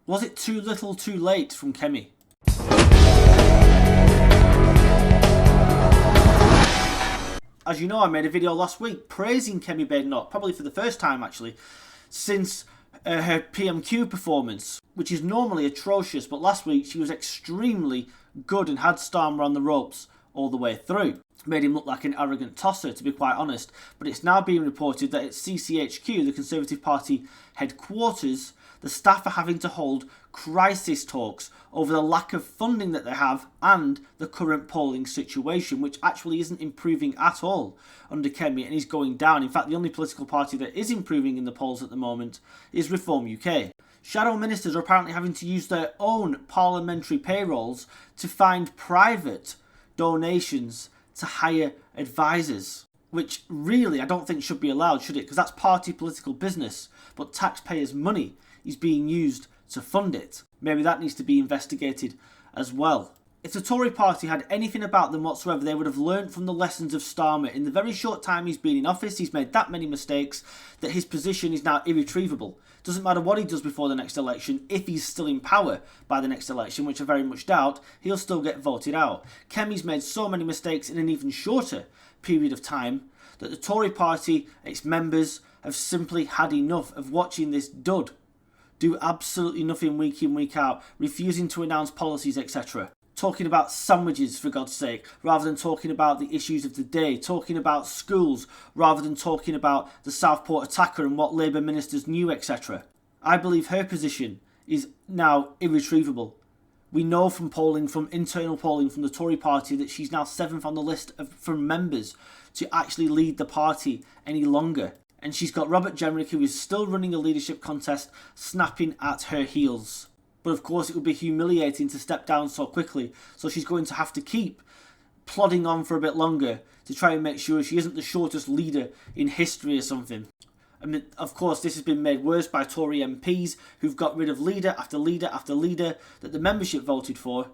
Was it too little too late from Kemi? As you know, I made a video last week praising Kemi Badenoch, probably for the first time actually, since her PMQ performance, which is normally atrocious, but last week she was extremely good and had Starmer on the ropes all the way through. Made him look like an arrogant tosser, to be quite honest, but it's now being reported that at CCHQ, the Conservative Party headquarters, the staff are having to hold crisis talks over the lack of funding that they have and the current polling situation, which actually isn't improving at all under Kemi and is going down. In fact, the only political party that is improving in the polls at the moment is Reform UK. Shadow ministers are apparently having to use their own parliamentary payrolls to find private donations to hire advisors, which really I don't think should be allowed, should it? Because that's party political business, but taxpayers' money is being used to fund it. Maybe that needs to be investigated as well. If the Tory party had anything about them whatsoever, they would have learnt from the lessons of Starmer. In the very short time he's been in office, he's made that many mistakes that his position is now irretrievable. Doesn't matter what he does before the next election, if he's still in power by the next election, which I very much doubt, he'll still get voted out. Kemi's made so many mistakes in an even shorter period of time that the Tory party, its members, have simply had enough of watching this dud do absolutely nothing week in, week out, refusing to announce policies, etc. Talking about sandwiches, for God's sake, rather than talking about the issues of the day, talking about schools, rather than talking about the Southport attacker and what Labour ministers knew, etc. I believe her position is now irretrievable. We know from polling, from internal polling from the Tory party, that she's now 7th on the list from members to actually lead the party any longer. And she's got Robert Jenrick, who is still running a leadership contest, snapping at her heels. But of course it would be humiliating to step down so quickly, so she's going to have to keep plodding on for a bit longer to try and make sure she isn't the shortest leader in history or something. I mean, of course, this has been made worse by Tory MPs who've got rid of leader after leader after leader that the membership voted for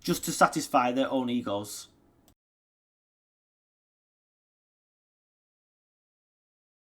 just to satisfy their own egos.